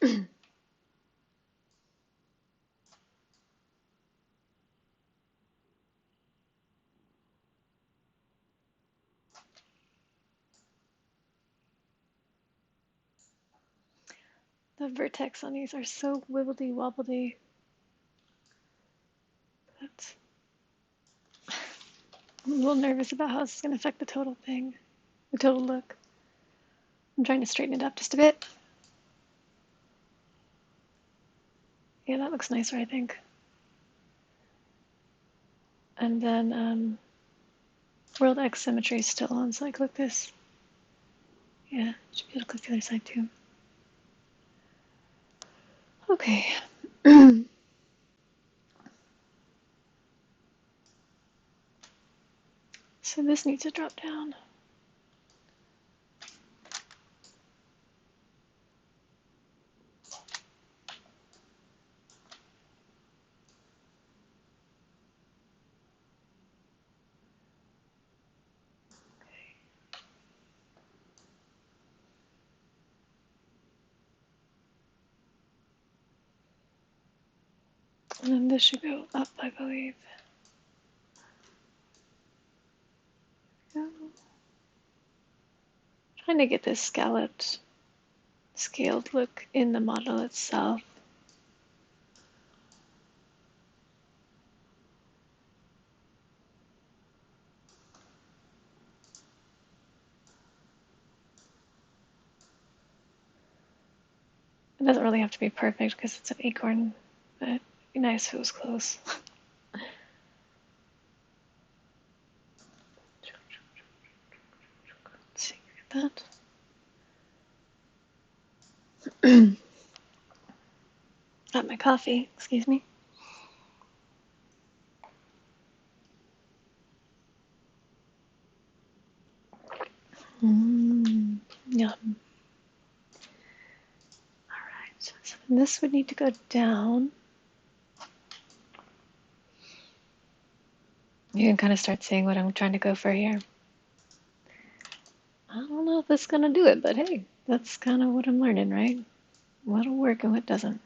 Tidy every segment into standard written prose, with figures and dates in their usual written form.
The vertex on these are so wibbly wobbly. But I'm a little nervous about how this is going to affect the total thing, the total look. I'm trying to straighten it up just a bit. Yeah, that looks nicer, I think. And then World X symmetry is still on, so I click this. Yeah, should be able to click the other side too. Okay. So this needs to drop down. And then this should go up, I believe. Go. Trying to get this scalloped, scaled look in the model itself. It doesn't really have to be perfect because it's an acorn, but it'd be nice if it was close. Let's see, get that. Got my coffee, excuse me. Yum. Alright, so this would need to go down. You can kind of start seeing what I'm trying to go for here. I don't know if this is going to do it, but hey, that's kind of what I'm learning, right? What'll work and what doesn't.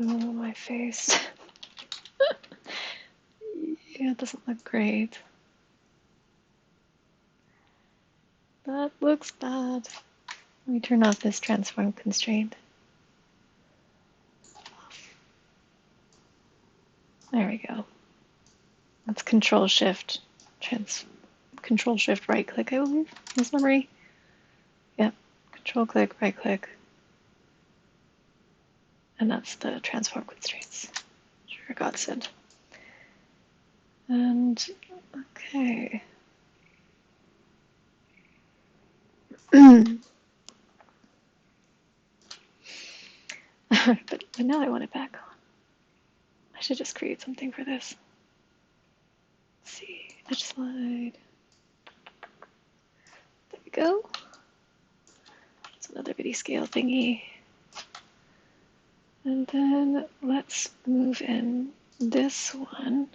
Oh, my face. Yeah, it doesn't look great. That looks bad. Let me turn off this transform constraint. There we go. That's Control Shift Control Shift right click, I believe. This memory. Yep. Control click, right click. And that's the transform constraints. Sure, godsend. And okay. but now I want it back on. I should just create something for this. Let's see, edge slide. There we go. It's another bitty scale thingy. And then let's move in this one.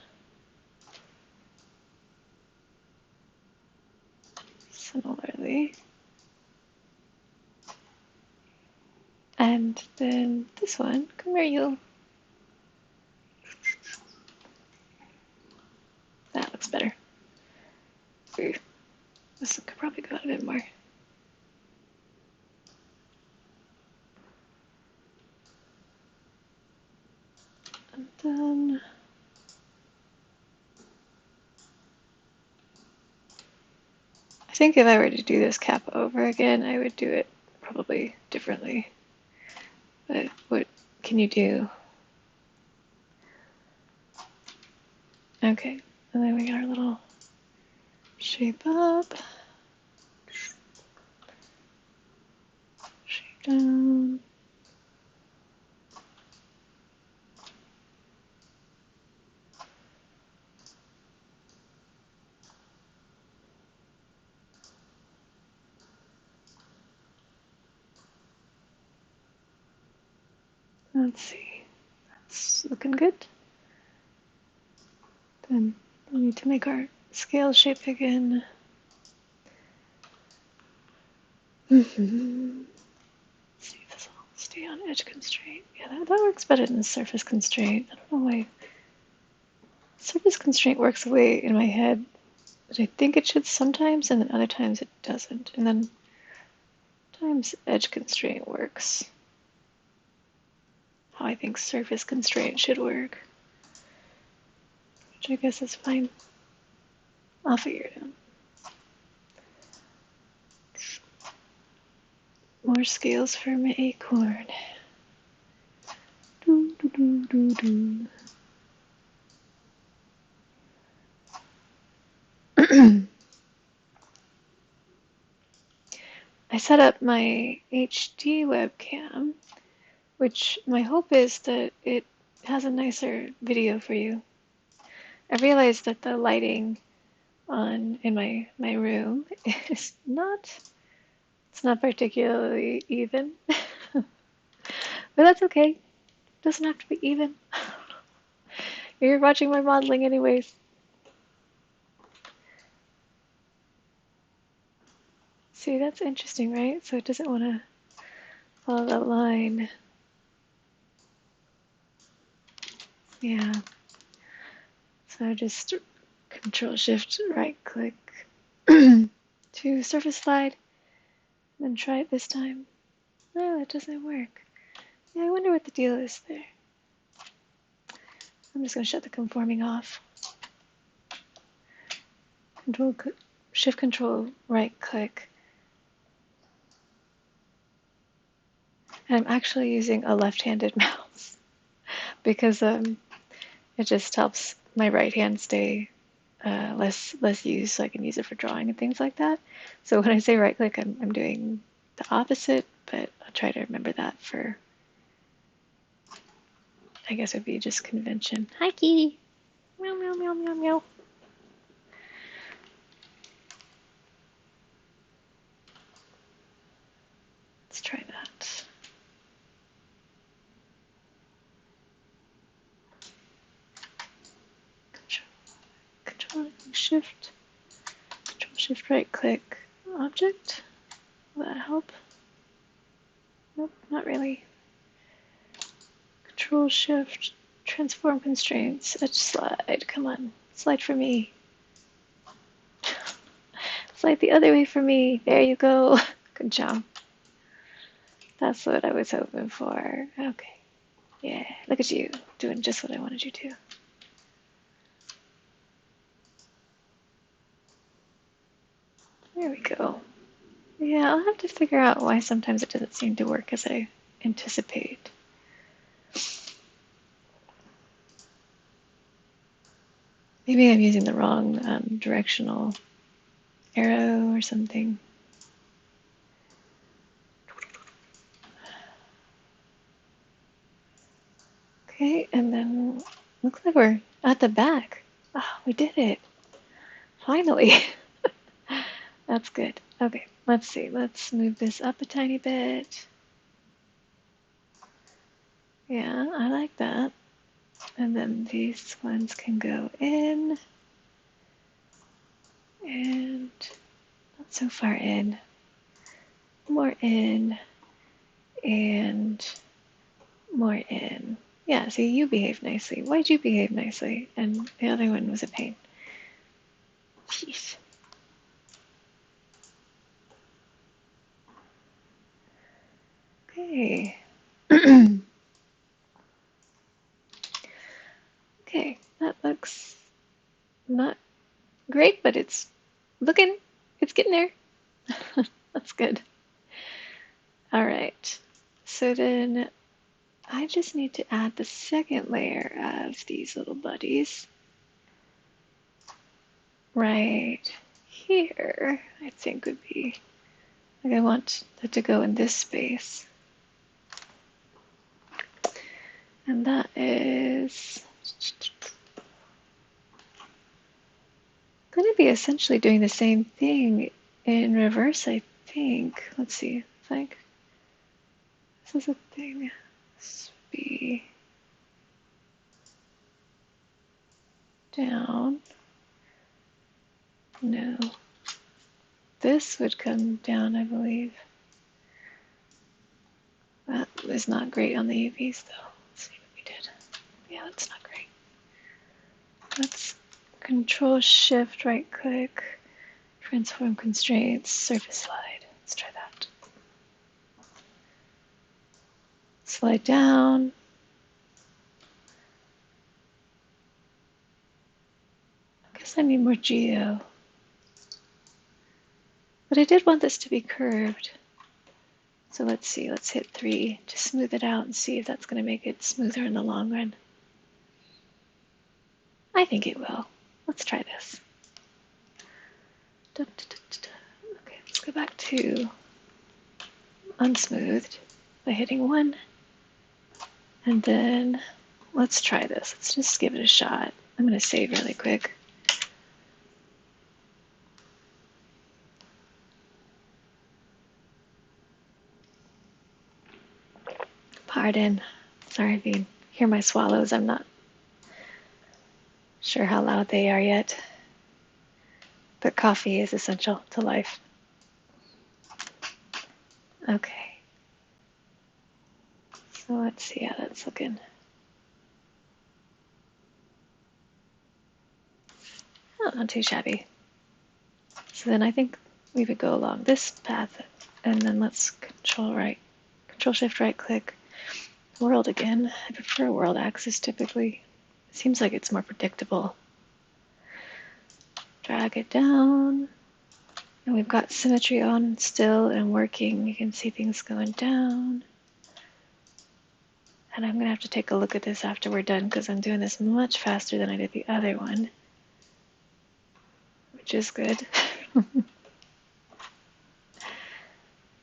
Similarly. And then this one, come here you. That looks better. Ooh, this one could probably go out a bit more. And then think if I were to do this cap over again, I would do it probably differently. But what can you do? Okay, and then we got our little shape up, shape down. Let's see, that's looking good. Then we need to make our scale shape again. Let's see if this will stay on edge constraint. Yeah, that works better than surface constraint. I don't know why. Surface constraint works a way in my head that I think it should sometimes, and then other times it doesn't. And then sometimes edge constraint works how I think surface constraint should work, which I guess is fine. I'll figure it out. More scales for my acorn. Doo, doo, doo, doo, doo. I set up my HD webcam, which my hope is that it has a nicer video for you. I realized that the lighting in my room is it's not particularly even. But that's okay. It doesn't have to be even. You're watching my modeling anyways. See, that's interesting, right? So it doesn't want to follow that line. Yeah. So just Control Shift right click to surface slide, and then try it this time. No, that doesn't work. Yeah, I wonder what the deal is there. I'm just going to shut the conforming off. Shift Control right click. And I'm actually using a left-handed mouse because it just helps my right hand stay less used, so I can use it for drawing and things like that. So when I say right click, I'm doing the opposite, but I'll try to remember that for, I guess it would be just convention. Hi, kitty. Meow, meow, meow, meow, meow. Let's try that. Control Shift right click object. Will that help? Nope, not really. Control Shift transform constraints edge slide. Come on, slide for me. Slide the other way for me. There you go. Good job. That's what I was hoping for. Okay. Yeah, look at you doing just what I wanted you to. There we go. Yeah, I'll have to figure out why sometimes it doesn't seem to work as I anticipate. Maybe I'm using the wrong directional arrow or something. Okay, and then looks like we're at the back. Oh, we did it. Finally. That's good. Okay, let's see. Let's move this up a tiny bit. Yeah, I like that. And then these ones can go in. And not so far in. More in. And more in. Yeah, see, you behaved nicely. Why'd you behave nicely? And the other one was a pain. Jeez. Okay. Okay, that looks not great, but it's It's getting there. That's good. All right. So then I just need to add the second layer of these little buddies right here. I think would be, like I want that to go in this space. And that is going to be essentially doing the same thing in reverse, I think. Let's see. It's like, this is a thing. This would be down. No. This would come down, I believe. That was not great on the UVs, though. Let's see what we did. Yeah, that's not great. Let's Control Shift right click, transform constraints, surface slide. Let's try that. Slide down. I guess I need more geo. But I did want this to be curved. So let's see, let's hit 3 to smooth it out and see if that's going to make it smoother in the long run. I think it will. Let's try this. Okay, let's go back to unsmoothed by hitting 1. And then let's try this. Let's just give it a shot. I'm going to save really quick. Pardon. Sorry if you hear my swallows. I'm not sure how loud they are yet. But coffee is essential to life. Okay. So let's see how that's looking. Oh, not too shabby. So then I think we would go along this path, and then let's Control Shift right click, world again. I prefer world axis typically. It seems like it's more predictable. Drag it down, and we've got symmetry on still and working. You can see things going down. And I'm gonna have to take a look at this after we're done because I'm doing this much faster than I did the other one, which is good.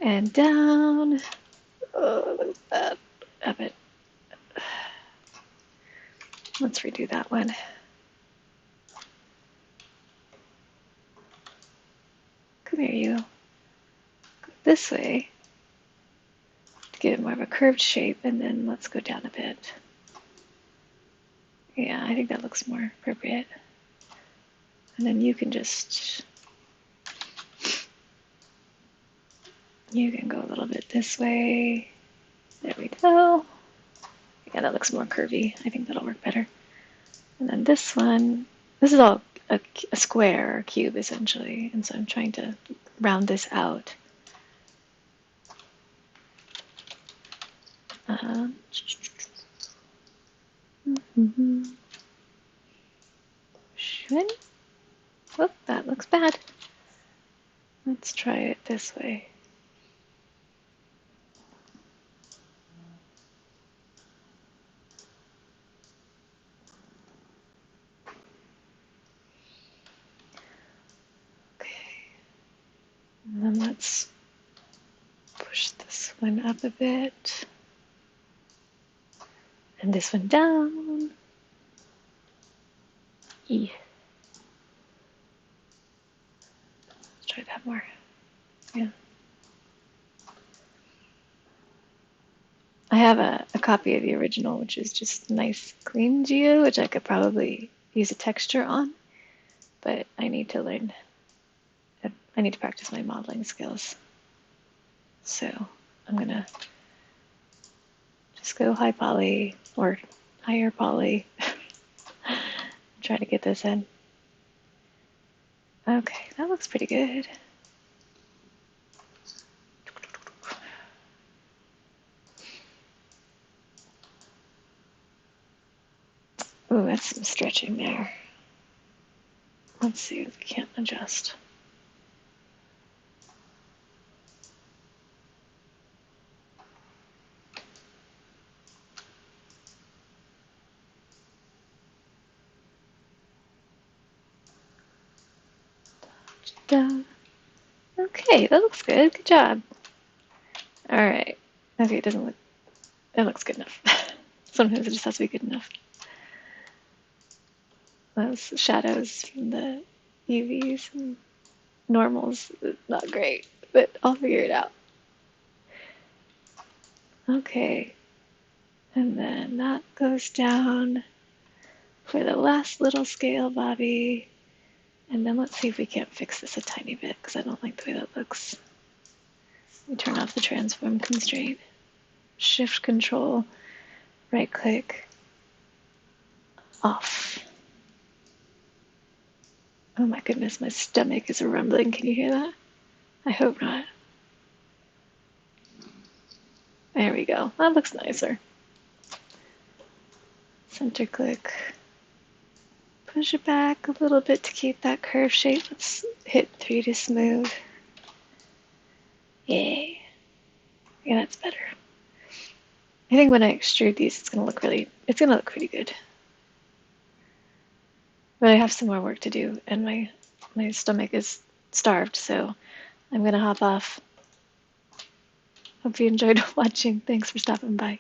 And down. Oh, look at that. Up it. Let's redo that one. Come here, you. Go this way to give it more of a curved shape, and then let's go down a bit. Yeah, I think that looks more appropriate. And then you can just, you can go a little bit this way. There we go. Yeah, that looks more curvy. I think that'll work better. And then this one, this is all a square or a cube essentially, and so I'm trying to round this out. Oh, that looks bad. Let's try it this way. Okay. And then let's push this one up a bit. And this one down. Yeah. Let's try that more. Yeah. I have a copy of the original, which is just nice, clean geo, which I could probably use a texture on, but I need to learn. I need to practice my modeling skills. So I'm gonna just go high poly or higher poly. Try to get this in. Okay, that looks pretty good. Ooh, that's some stretching there. Let's see if we can't adjust. Okay, that looks good. Good job. All right. Okay, it doesn't look, it looks good enough. Sometimes it just has to be good enough. Those shadows from the UVs and normals, not great, but I'll figure it out. Okay, and then that goes down for the last little scale, Bobby. And then let's see if we can't fix this a tiny bit, because I don't like the way that looks. We turn off the transform constraint. Shift Control, right click, off. Oh my goodness, my stomach is rumbling. Can you hear that? I hope not. There we go. That looks nicer. Center click. Push it back a little bit to keep that curve shape. Let's hit 3 to smooth. Yay. Yeah, that's better. I think when I extrude these, it's gonna look pretty good. But I have some more work to do, and my stomach is starved, so I'm gonna hop off. Hope you enjoyed watching. Thanks for stopping by.